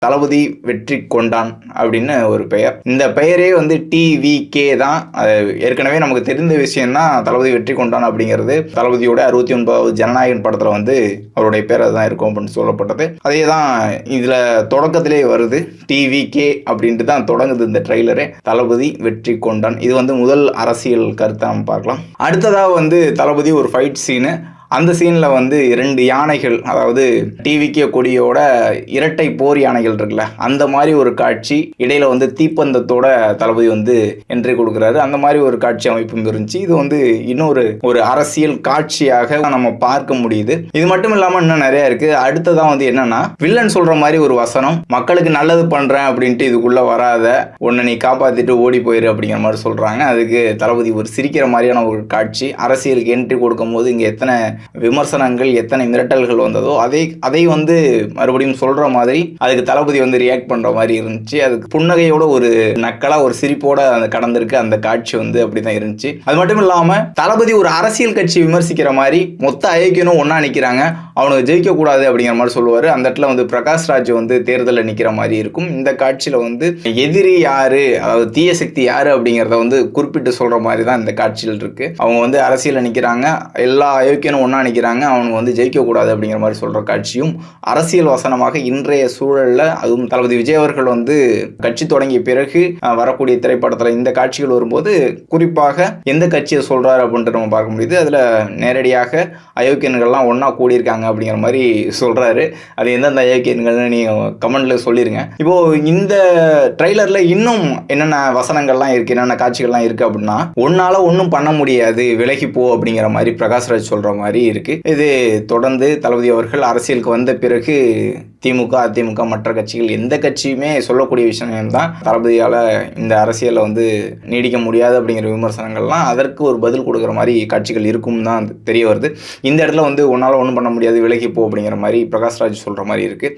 தளபதி வெற்றி கொண்டான் அப்படின்னு ஒரு பெயர். இந்த பெயரே வந்து டிவிகே தான். ஏற்கனவே நமக்கு தெரிந்த விஷயம் தான். தளபதி வெற்றி கொண்டான் அப்படிங்கிறது தளபதியோட 69வது ஜனநாயகன் படத்துல வந்து அவருடைய பேர் அதுதான் இருக்கும் அப்படின்னு சொல்லப்பட்டது. அதே தான் இதுல தொடக்கத்திலே வருது. டிவிகே அப்படின்ட்டு தான் தொடங்குது இந்த ட்ரெய்லரே. தளபதி வெற்றி கொண்டான். இது வந்து முதல் அரசியல் கருத்தை நம்ம பார்க்கலாம். அடுத்ததா வந்து தளபதி ஒரு ஃபைட் சீனு. அந்த சீனில் வந்து 2 யானைகள், அதாவது டிவிகே கொடியோட இரட்டை போர் யானைகள் இருக்குல்ல, அந்த மாதிரி ஒரு காட்சி. இடையில வந்து தீப்பந்தத்தோட தளபதி வந்து என்ட்ரி கொடுக்குறாரு. அந்த மாதிரி ஒரு காட்சி அமைப்பும் இருந்துச்சு. இது வந்து இன்னொரு அரசியல் காட்சியாக நம்ம பார்க்க முடியுது. இது மட்டும் இல்லாமல் இன்னும் நிறைய இருக்கு. அடுத்ததான் வந்து என்னன்னா, வில்லன் சொல்ற மாதிரி ஒரு வசனம், மக்களுக்கு நல்லது பண்றேன் அப்படின்ட்டு இதுக்குள்ள வராத, உன்னை நீ காப்பாத்திட்டு ஓடி போயிரு அப்படிங்கிற மாதிரி சொல்றாங்க. அதுக்கு தளபதி ஒரு சிரிக்கிற மாதிரியான ஒரு காட்சி. அரசியலுக்கு என்ட்ரி கொடுக்கும் போது இங்க எத்தனை விமர்சனங்கள், எத்தனை மிரட்டல்கள் வந்ததோ அதை வந்து மறுபடியும் சொல்ற மாதிரி அதுக்கு தளபதி வந்து ரியாக்ட் பண்ற மாதிரி இருந்துச்சு. அதுக்கு புன்னகையோட ஒரு நக்கலா ஒரு சிரிப்போட கடந்திருக்கு. அந்த காட்சி வந்து அப்படிதான் இருந்துச்சு. அது மட்டும் இல்லாம தளபதி ஒரு அரசியல் கட்சி விமர்சிக்கிற மாதிரி மொத்த ஐக்கியனும் ஒன்னா நிக்கிறாங்க, அவனுக்கு ஜெயிக்க கூடாது அப்படிங்கிற மாதிரி சொல்லுவாரு. அந்த இடத்துல வந்து பிரகாஷ் ராஜ் வந்து தேர்தலில் நிக்கிற மாதிரி இருக்கும். இந்த காட்சியில வந்து எதிரி யாரு, அதாவது தீய சக்தி யாரு அப்படிங்கிறத வந்து குறிப்பிட்டு சொல்ற மாதிரி தான் இந்த காட்சியில் இருக்கு. அவங்க வந்து அரசியலில் நிக்கிறாங்க, எல்லா ஐக்கியனும் ஒன்னா நிற்கிறாங்க, அவனுக்கு வந்து ஜெயிக்கக்கூடாது அப்படிங்கிற மாதிரி சொல்கிற காட்சியும் அரசியல் வசனமாக இன்றைய சூழலில், அதுவும் தளபதி விஜய் அவர்கள் வந்து கட்சி தொடங்கிய பிறகு வரக்கூடிய திரைப்படத்தில் இந்த காட்சிகள் வரும்போது குறிப்பாக எந்த கட்சியை சொல்கிறாரு அப்படின்ட்டு நம்ம பார்க்க முடியுது. அதில் நேரடியாக அயோக்கியன்கள்லாம் ஒன்றா கூடியிருக்காங்க அப்படிங்கிற மாதிரி சொல்கிறாரு. அது எந்தெந்த அயோக்கியன்கள்னு நீங்கள் கமெண்ட்டில் சொல்லிடுங்க. இப்போது இந்த ட்ரெய்லரில் இன்னும் என்னென்ன வசனங்கள்லாம் இருக்குது, என்னென்ன காட்சிகள்லாம் இருக்குது அப்படின்னா, ஒன்றால் ஒன்றும் பண்ண முடியாது, விலகி போ அப்படிங்கிற மாதிரி பிரகாஷ்ராஜ் சொல்கிற மாதிரி இருக்கு. இது தொடர்ந்து தளபதி அவர்கள் அரசியலுக்கு வந்த பிறகு திமுக, அதிமுக, மற்ற கட்சிகள் எந்த கட்சியுமே சொல்லக்கூடிய விஷயம் தான், தளபதியால் இந்த அரசியலில் வந்து நீடிக்க முடியாது அப்படிங்கிற விமர்சனங்கள்லாம் அதற்கு ஒரு பதில் கொடுக்குற மாதிரி காட்சிகள் இருக்கும் தான் தெரிய வருது. இந்த இடத்துல வந்து ஒன்றால் ஒன்றும் பண்ண முடியாது, விலகி போ அப்படிங்கிற மாதிரி பிரகாஷ்ராஜ் சொல்கிற மாதிரி இருக்குது.